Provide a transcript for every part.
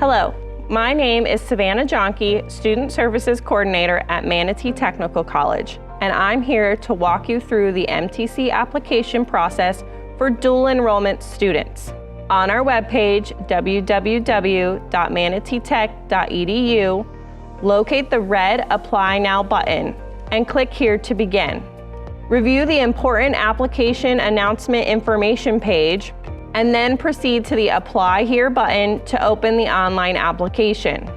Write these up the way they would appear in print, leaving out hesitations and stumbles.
Hello, my name is Savannah Johnke, Student Services Coordinator at Manatee Technical College, and I'm here to walk you through the MTC application process for dual enrollment students. On our webpage, www.manateetech.edu, locate the red Apply Now button and click here to begin. Review the important application announcement information page and then proceed to the Apply Here button to open the online application.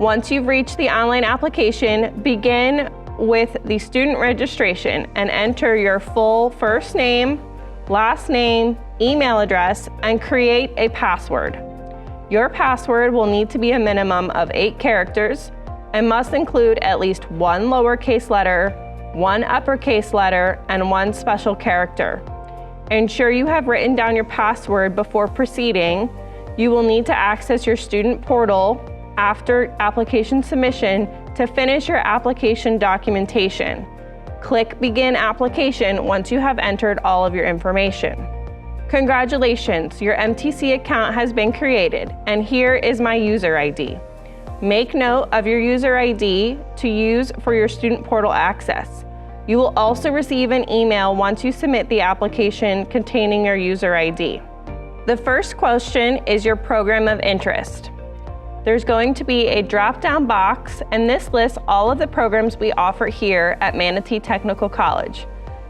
Once you've reached the online application, begin with the student registration and enter your full first name, last name, email address, and create a password. Your password will need to be a minimum of 8 characters and must include at least 1 lowercase letter, 1 uppercase letter, and 1 special character. Ensure you have written down your password before proceeding. You will need to access your student portal after application submission to finish your application documentation. Click Begin Application once you have entered all of your information. Congratulations, your MTC account has been created, and here is my user ID. Make note of your user ID to use for your student portal access. You will also receive an email once you submit the application containing your user ID. The first question is your program of interest. There's going to be a drop-down box, and this lists all of the programs we offer here at Manatee Technical College.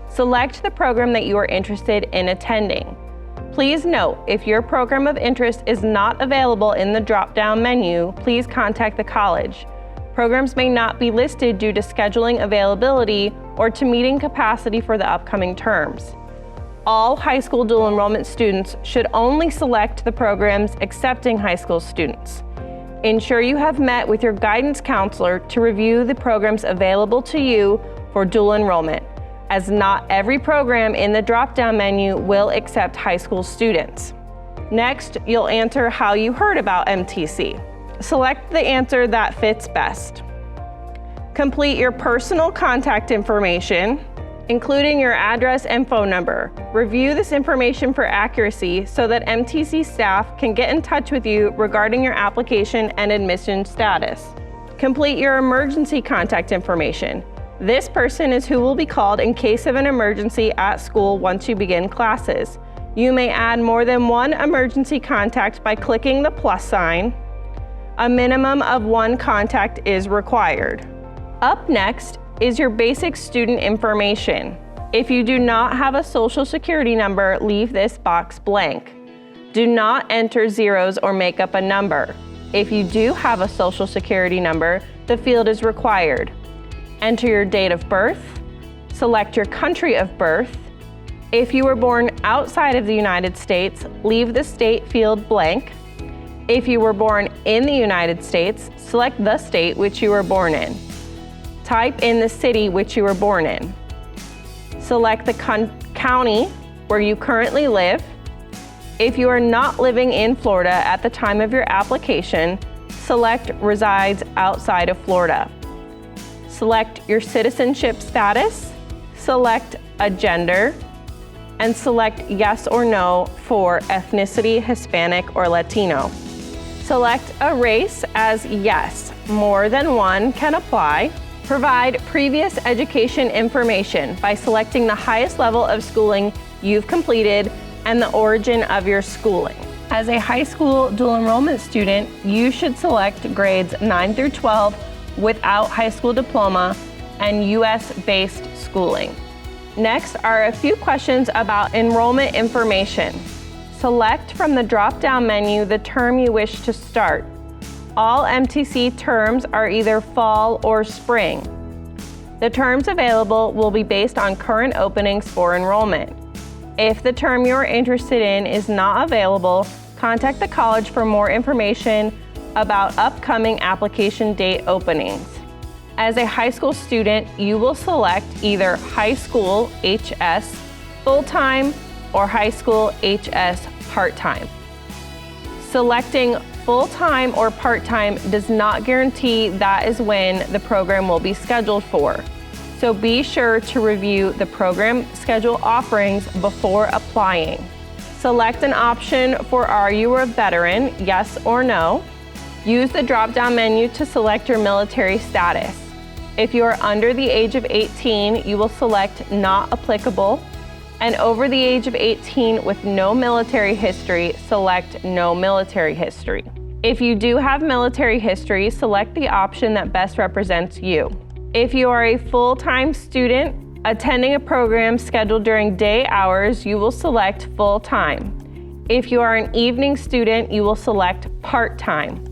Select the program that you are interested in attending. Please note, if your program of interest is not available in the drop-down menu, please contact the college. Programs may not be listed due to scheduling availability or to meeting capacity for the upcoming terms. All high school dual enrollment students should only select the programs accepting high school students. Ensure you have met with your guidance counselor to review the programs available to you for dual enrollment, as not every program in the drop-down menu will accept high school students. Next, you'll answer how you heard about MTC. Select the answer that fits best. Complete your personal contact information, including your address and phone number. Review this information for accuracy so that MTC staff can get in touch with you regarding your application and admission status. Complete your emergency contact information. This person is who will be called in case of an emergency at school once you begin classes. You may add more than 1 emergency contact by clicking the plus sign. A minimum of 1 contact is required. Up next is your basic student information. If you do not have a social security number, leave this box blank. Do not enter zeros or make up a number. If you do have a social security number, the field is required. Enter your date of birth, select your country of birth. If you were born outside of the United States, leave the state field blank. If you were born in the United States, select the state which you were born in. Type in the city which you were born in. Select the county where you currently live. If you are not living in Florida at the time of your application, select resides outside of Florida. Select your citizenship status, select a gender, and select yes or no for ethnicity, Hispanic or Latino. Select a race as yes, more than 1 can apply. Provide previous education information by selecting the highest level of schooling you've completed and the origin of your schooling. As a high school dual enrollment student, you should select grades 9 through 12 without high school diploma and US-based schooling. Next are a few questions about enrollment information. Select from the drop-down menu the term you wish to start. All MTC terms are either fall or spring. The terms available will be based on current openings for enrollment. If the term you are interested in is not available, contact the college for more information about upcoming application date openings. As a high school student, you will select either high school HS full-time or high school HS part-time. Selecting full-time or part-time does not guarantee that is when the program will be scheduled for. So be sure to review the program schedule offerings before applying. Select an option for Are You a Veteran, yes or no. Use the drop-down menu to select your military status. If you are under the age of 18, you will select Not Applicable, and over the age of 18 with no military history, select No Military History. If you do have military history, select the option that best represents you. If you are a full-time student attending a program scheduled during day hours, you will select full-time. If you are an evening student, you will select part-time.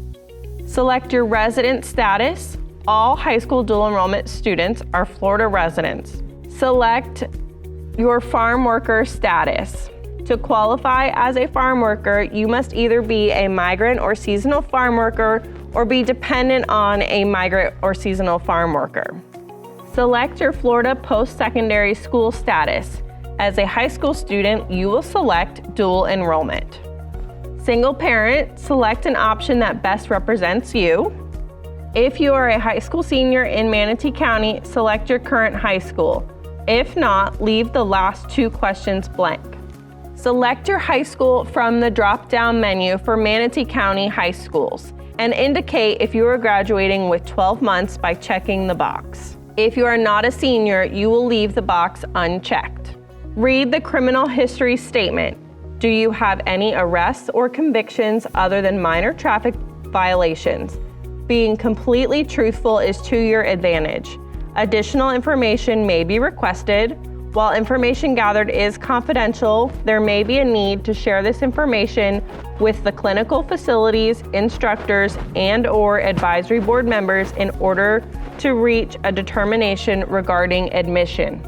Select your resident status. All high school dual enrollment students are Florida residents. Select your farm worker status. To qualify as a farm worker, you must either be a migrant or seasonal farm worker or be dependent on a migrant or seasonal farm worker. Select your Florida post-secondary school status. As a high school student, you will select dual enrollment. Single parent, select an option that best represents you. If you are a high school senior in Manatee County, select your current high school. If not, leave the last two questions blank. Select your high school from the drop-down menu for Manatee County high schools and indicate if you are graduating with 12 months by checking the box. If you are not a senior, you will leave the box unchecked. Read the criminal history statement. Do you have any arrests or convictions other than minor traffic violations? Being completely truthful is to your advantage. Additional information may be requested. While information gathered is confidential, there may be a need to share this information with the clinical facilities, instructors, and/or advisory board members in order to reach a determination regarding admission.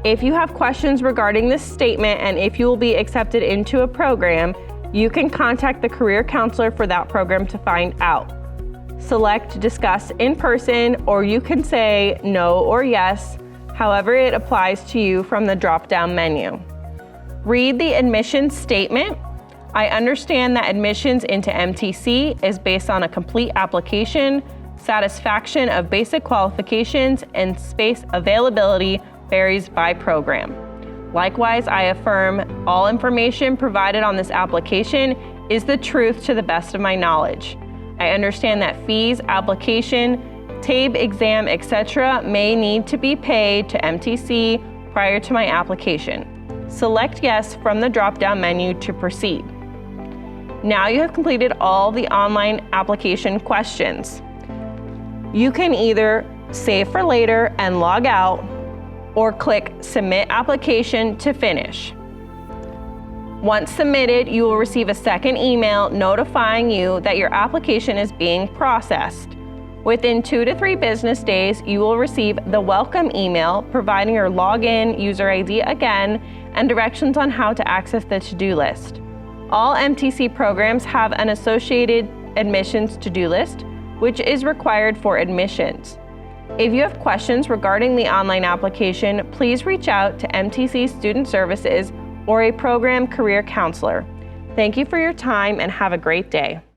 If you have questions regarding this statement and if you will be accepted into a program, you can contact the career counselor for that program to find out. Select Discuss in person, or you can say no or yes, however it applies to you from the drop-down menu. Read the admissions statement. I understand that admissions into MTC is based on a complete application, satisfaction of basic qualifications, and space availability varies by program. Likewise, I affirm all information provided on this application is the truth to the best of my knowledge. I understand that fees, application, TABE exam, etc. may need to be paid to MTC prior to my application. Select yes from the drop-down menu to proceed. Now you have completed all the online application questions. You can either save for later and log out, or click Submit Application to finish. Once submitted, you will receive a second email notifying you that your application is being processed. Within 2 to 3 business days, you will receive the welcome email providing your login, user ID again, and directions on how to access the to-do list. All MTC programs have an associated admissions to-do list, which is required for admissions. If you have questions regarding the online application, please reach out to MTC Student Services or a program career counselor. Thank you for your time and have a great day.